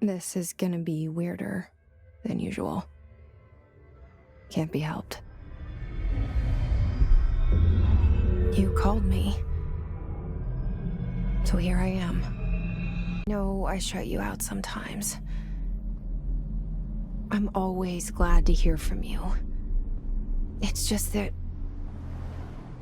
This is gonna be weirder than usual. Can't be helped. You called me. So here I am. No, I shut you out sometimes. I'm always glad to hear from you. It's just that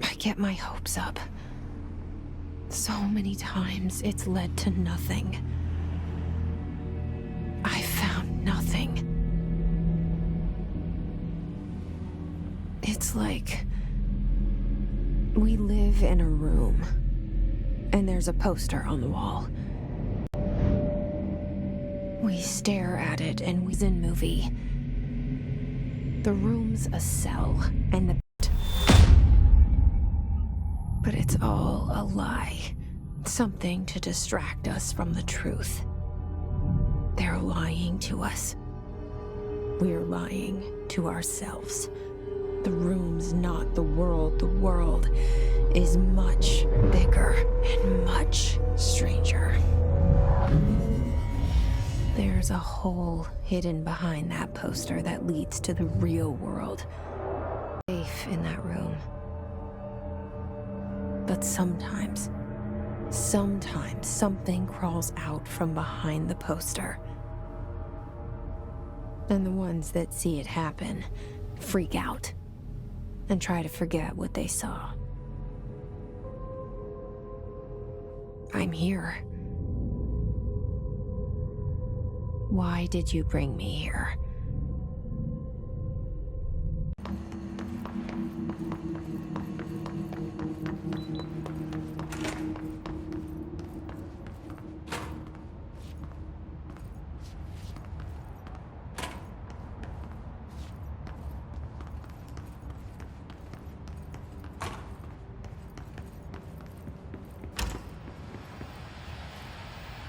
I get my hopes up. So many times it's led to nothing. I found nothing. It's like we live in a room, and there's a poster on the wall. We stare at it and we in movie. The room's a cell, and but it's all a lie. Something to distract us from the truth. They're lying to us. We're lying to ourselves. The room's not the world. The world is much bigger and much stranger. There's a hole hidden behind that poster that leads to the real world. Safe in that room. But sometimes something crawls out from behind the poster. And the ones that see it happen freak out and try to forget what they saw. I'm here. Why did you bring me here?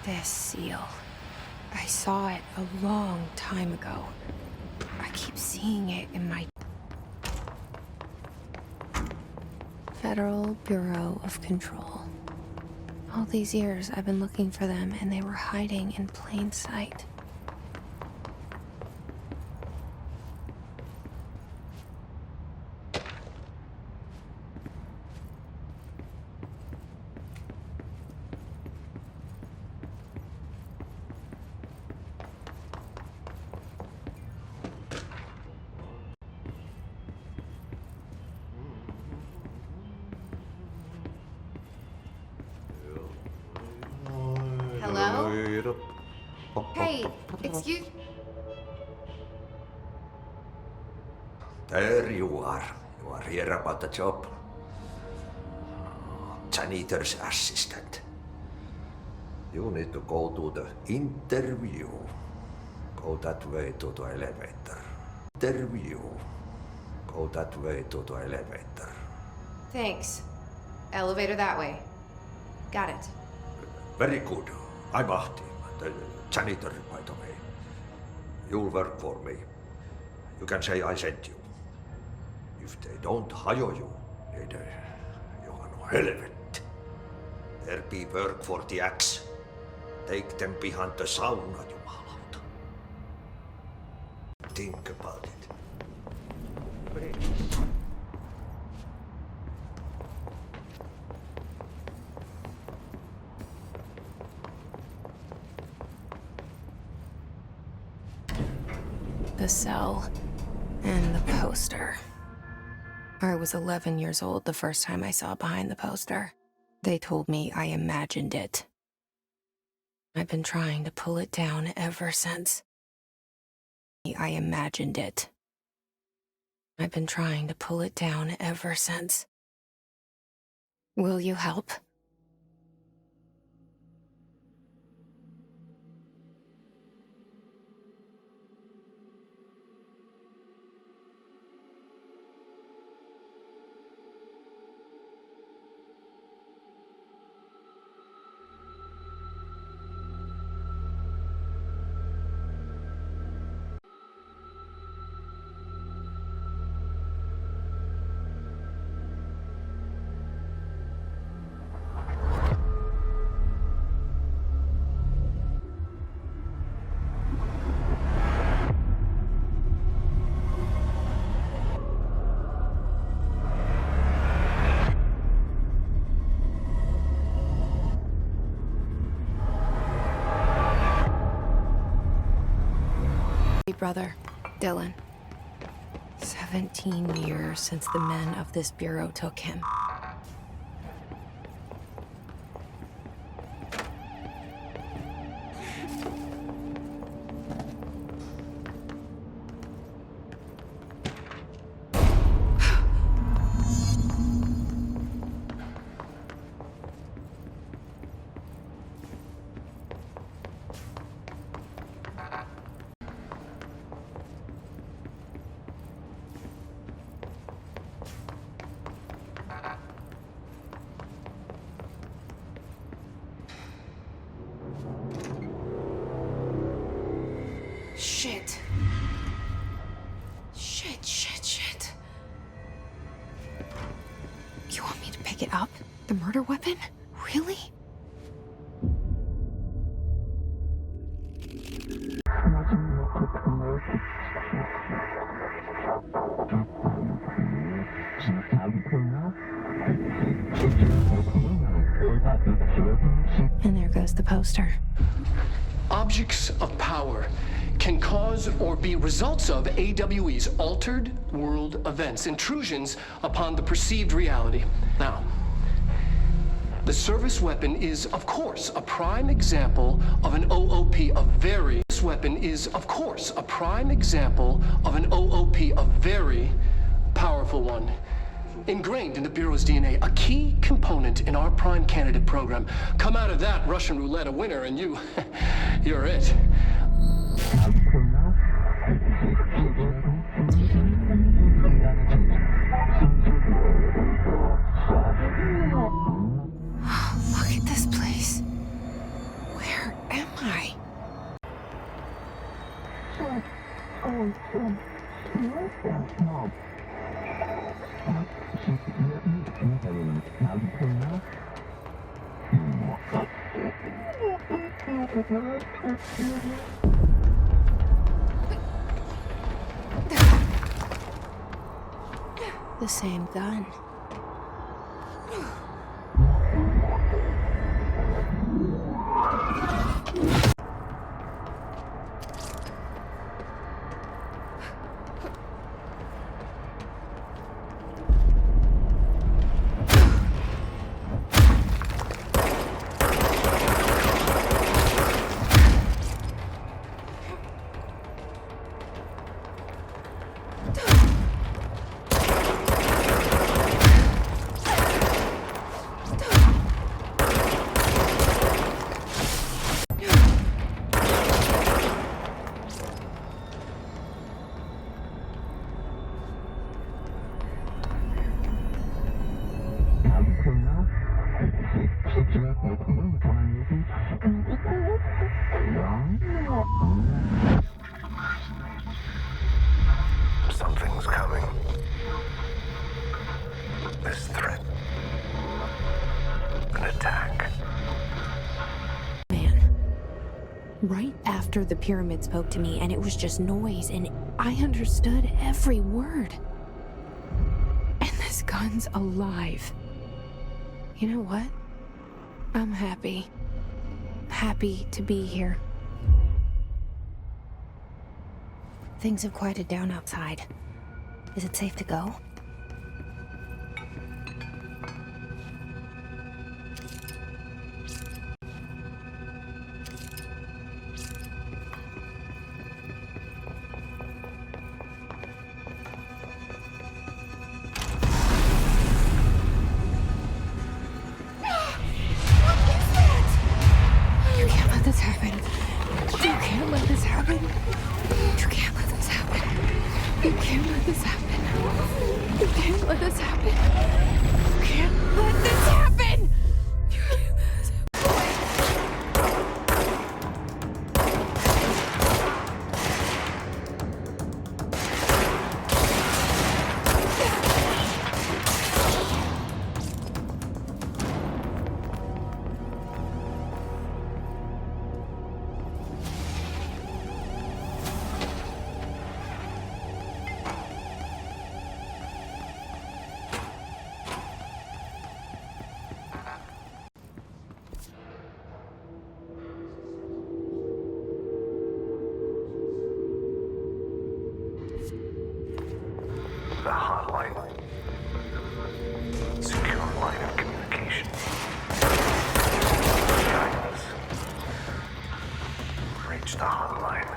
This seal. I saw it a long time ago. I keep seeing it in my... Federal Bureau of Control. All these years I've been looking for them, and they were hiding in plain sight. Hello? Hey, excuse... There you are. You are here about the job. Janitor's assistant. You need to go to the interview. Go that way to the elevator. Interview. Go that way to the elevator. Thanks. Elevator that way. Got it. Very good. I'm Ahti, the janitor, by the way. You'll work for me. You can say I sent you. If they don't hire you, then you are no helvet. There be work for the axe. Take them behind the sauna, jumalauta. Think about it. The cell and the poster. I was 11 years old the first time I saw behind the poster. They told me I imagined it. I've been trying to pull it down ever since. I imagined it. I've been trying to pull it down ever since. Will you help? brother, Dylan. 17 years since the men of this bureau took him. Shit. Shit. You want me to pick it up? The murder weapon? Really? And there goes the poster. Objects of power can cause or be results of AWE's altered world events, intrusions upon the perceived reality. Now, the service weapon is, of course, a prime example of an OOP, a very powerful one. Ingrained in the Bureau's DNA, a key component in our prime candidate program. Come out of that Russian roulette a winner and you're it. Look at this place. Where am I? The same gun. Something's coming. This threat. An attack. Man. Right after the pyramid spoke to me, and it was just noise, and I understood every word. And this gun's alive. You know what? I'm happy. Happy to be here. Things have quieted down outside. Is it safe to go? You can't let this happen. You can't let this happen. You can't let this happen. You can't let this happen. You can't let this happen. You can't let this happen. You can't let this The hotline. Secure line of communication. Guidance. Reach the hotline.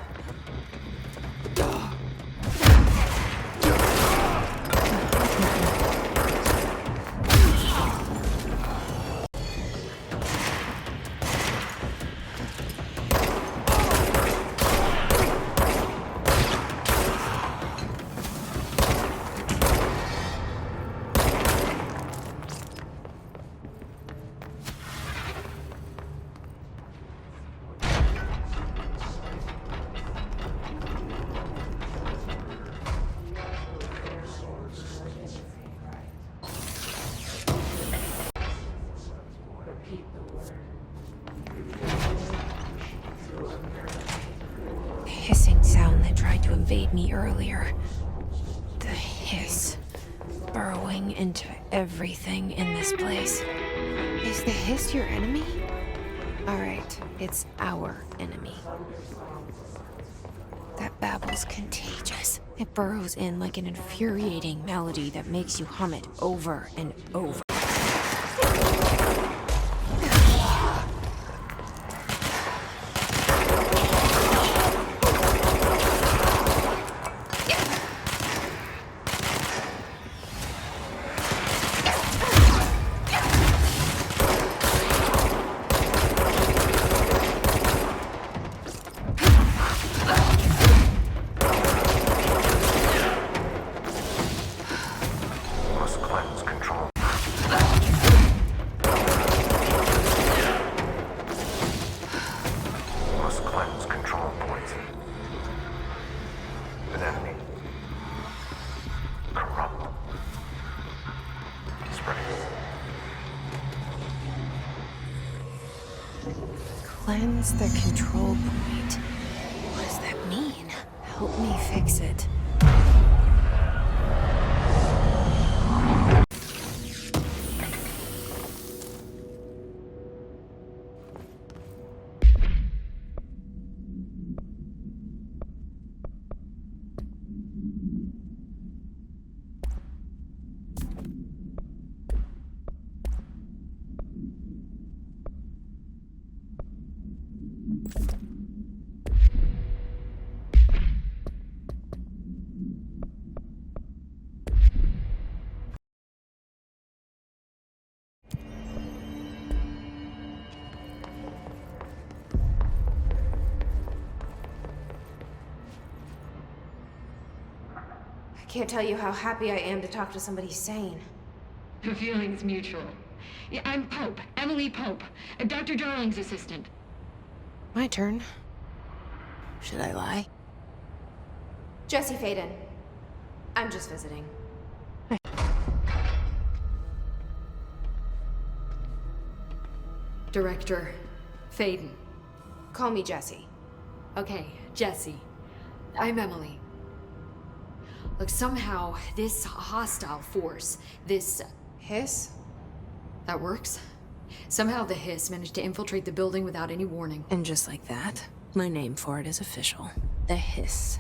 Hissing sound that tried to invade me earlier. The hiss. Burrowing into everything in this place. Is the hiss your enemy? Alright, it's our enemy. That babble's contagious. It burrows in like an infuriating melody that makes you hum it over and over. Must cleanse control. Must cleanse control points. An enemy. Corrupt. Spreading. Cleanse the control point. What does that mean? Help me fix it. I can't tell you how happy I am to talk to somebody sane. The feeling's mutual. Yeah, I'm Pope, Emily Pope, Dr. Darling's assistant. My turn. Should I lie? Jesse Faden. I'm just visiting. Director Faden. Call me Jesse. Okay, Jesse. I'm Emily. Look, somehow this hostile force, this... Hiss? that works? Somehow the hiss managed to infiltrate the building without any warning. And just like that, my name for it is official. The hiss.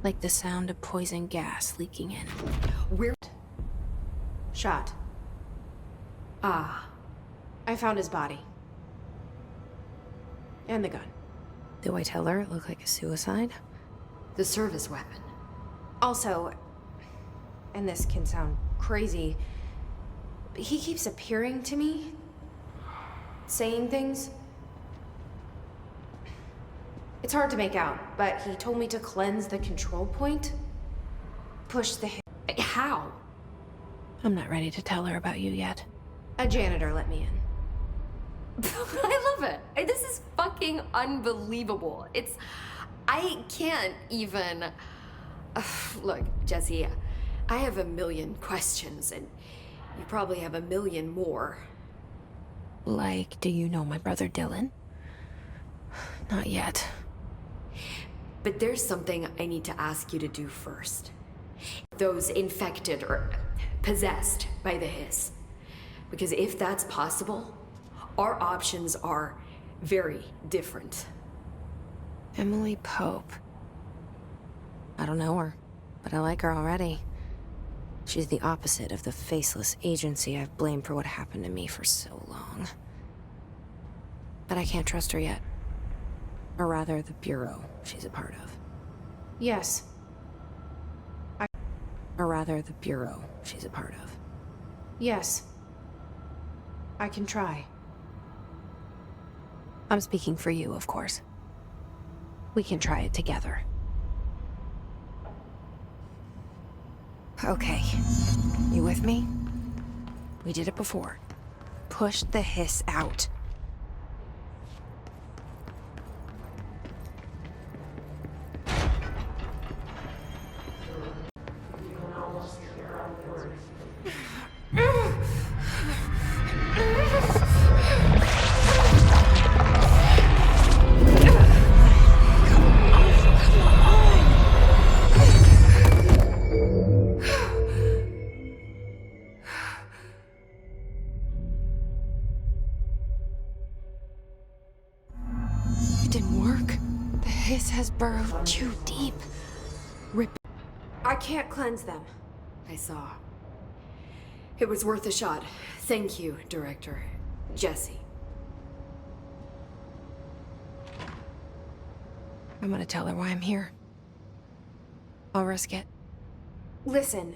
Like the sound of poison gas leaking in. Where... Shot. Ah. I found his body. And the gun. Do I tell her it looked like a suicide? The service weapon. Also, and this can sound crazy, but he keeps appearing to me, saying things. It's hard to make out, but he told me to cleanse the control point. Push the... How? I'm not ready to tell her about you yet. A janitor let me in. I love it. This is fucking unbelievable. I can't even... Look, Jesse, I have a million questions, and you probably have a million more. Like, do you know my brother Dylan? Not yet. But there's something I need to ask you to do first. Those infected or possessed by the hiss. Because if that's possible, our options are very different. Emily Pope. I don't know her, but I like her already. She's the opposite of the faceless agency I've blamed for what happened to me for so long. But I can't trust her yet. Or rather, the Bureau she's a part of. Yes. Or rather, the Bureau she's a part of. Yes. I can try. I'm speaking for you, of course. We can try it together. Okay. You with me? We did it before. Push the hiss out. It didn't work. The hiss has burrowed too deep. I can't cleanse them. I saw. It was worth a shot. Thank you, Director. Jesse. I'm gonna tell her why I'm here. I'll risk it. Listen,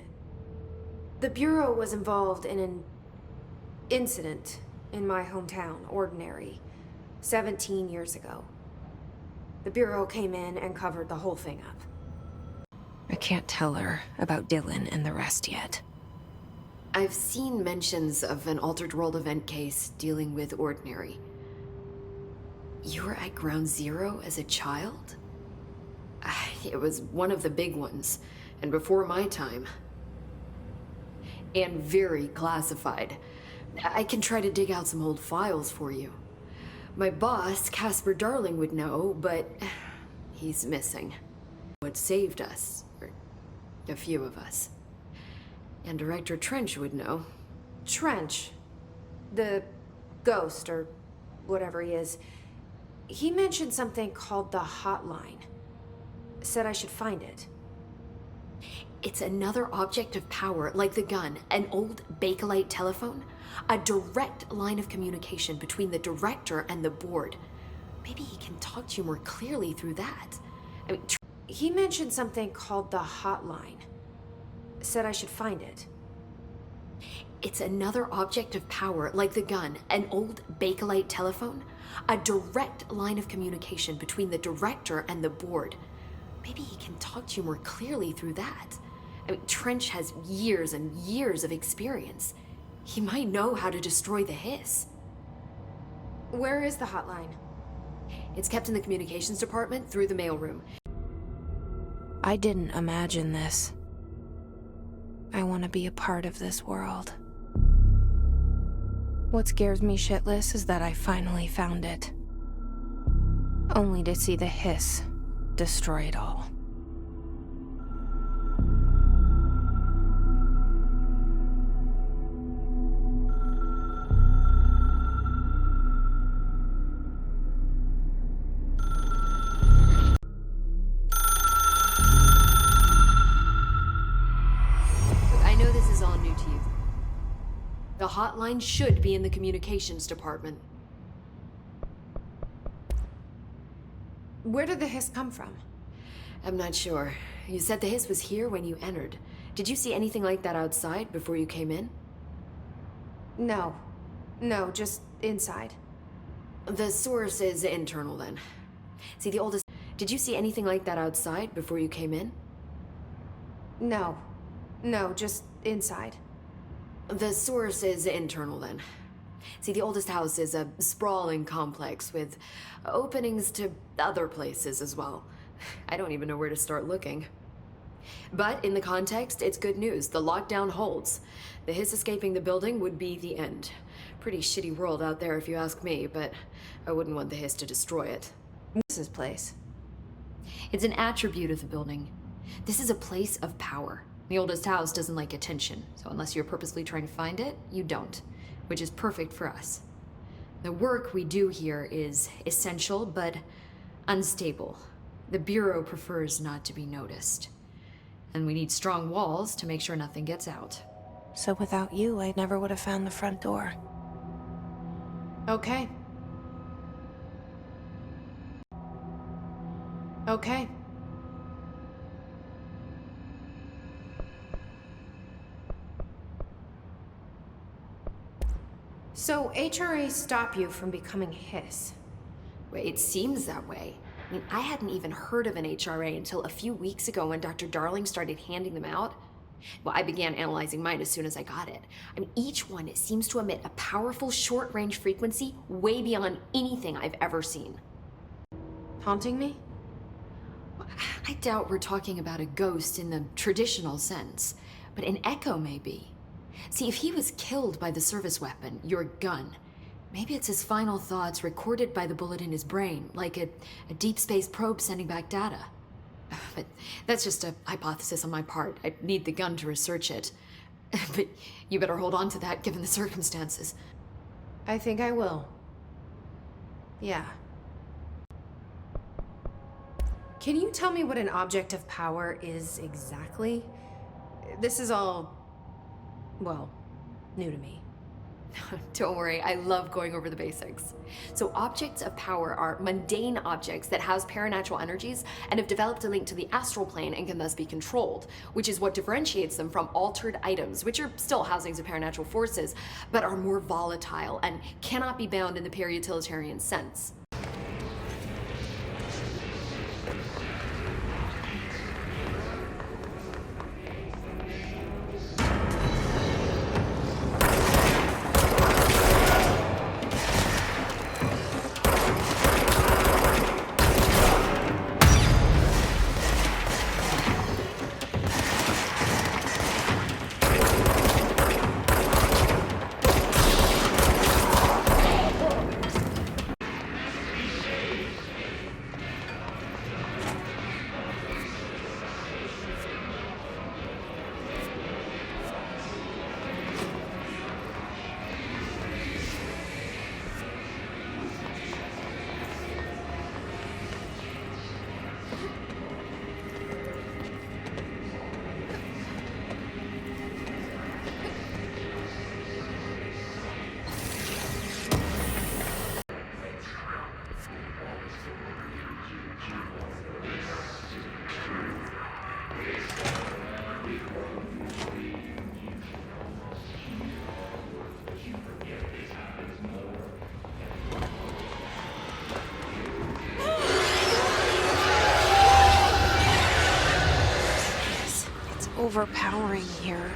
the Bureau was involved in an incident in my hometown, Ordinary, 17 years ago. The Bureau came in and covered the whole thing up. I can't tell her about Dylan and the rest yet. I've seen mentions of an Altered World event case dealing with Ordinary. You were at Ground Zero as a child? It was one of the big ones, and before my time. And very classified. I can try to dig out some old files for you. My boss, Casper Darling, would know, but he's missing. What saved us, or a few of us. And Director Trench would know. Trench, the ghost, or whatever he is, he mentioned something called the Hotline. Said I should find it. It's another object of power, like the gun, an old Bakelite telephone, a direct line of communication between the director and the board. Maybe he can talk to you more clearly through that. I mean, He mentioned something called the Hotline. Said I should find it. it's another object of power, like the gun, an old Bakelite telephone, a direct line of communication between the director and the board. Maybe he can talk to you more clearly through that. I mean, Trench has years and years of experience. He might know how to destroy the hiss. Where is the Hotline? It's kept in the communications department through the mailroom. I didn't imagine this. I want to be a part of this world. What scares me shitless is that I finally found it. Only to see the hiss destroy it all. I know this is all new to you. The hotline should be in the communications department. Where did the hiss come from? I'm not sure. You said the hiss was here when you entered. Did you see anything like that outside before you came in? No. No, just inside. The source is internal then. See, the oldest... Did you see anything like that outside before you came in? No. No, just inside. The source is internal then. See, the oldest house is a sprawling complex with openings to other places as well. I don't even know where to start looking. But in the context, it's good news. The lockdown holds. The hiss escaping the building would be the end. Pretty shitty world out there if you ask me, but I wouldn't want the hiss to destroy it. This is place. It's an attribute of the building. This is a place of power. The oldest house doesn't like attention, so unless you're purposely trying to find it, you don't, which is perfect for us. The work we do here is essential, but unstable. The Bureau prefers not to be noticed. And we need strong walls to make sure nothing gets out. So without you, I never would have found the front door. Okay. Okay. So HRA stop you from becoming Hiss? Wait, it seems that way. I mean, I hadn't even heard of an HRA until a few weeks ago when Dr. Darling started handing them out. Well, I began analyzing mine as soon as I got it. I mean, each one seems to emit a powerful short-range frequency way beyond anything I've ever seen. Haunting me? I doubt we're talking about a ghost in the traditional sense, but an echo maybe. See, if he was killed by the service weapon, your gun, maybe it's his final thoughts recorded by the bullet in his brain, like a deep space probe sending back data. But that's just a hypothesis on my part. I need the gun to research it. But you better hold on to that given the circumstances. I think I will. Yeah. Can you tell me what an object of power is exactly? This is all, well, new to me. Don't worry, I love going over the basics. So objects of power are mundane objects that house paranatural energies and have developed a link to the astral plane and can thus be controlled, which is what differentiates them from altered items, which are still housings of paranatural forces, but are more volatile and cannot be bound in the pure utilitarian sense. Overpowering here.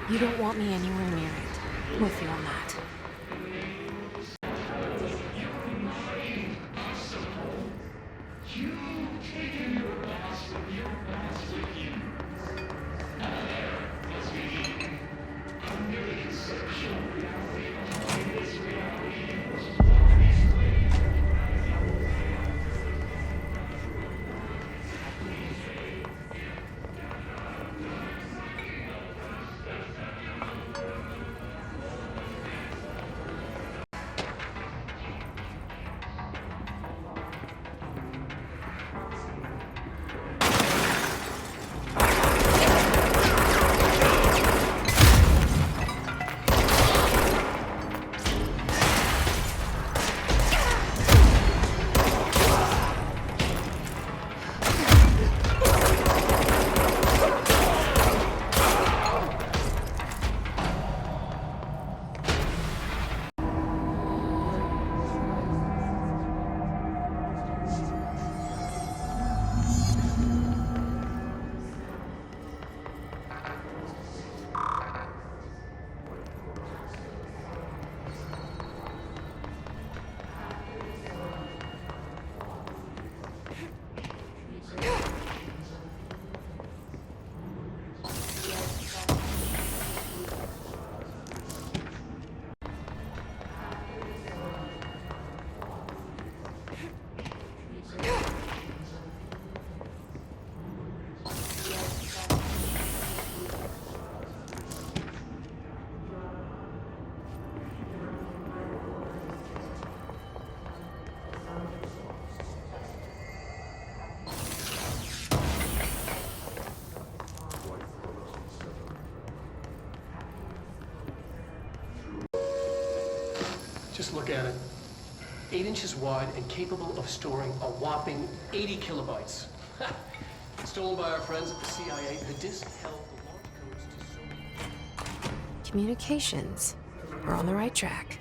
You don't want me anywhere near it. With you on that. Just look at it. 8 inches wide and capable of storing a whopping 80 kilobytes. Stolen by our friends at the CIA, the disk held the launch codes to so many... Communications. We're on the right track.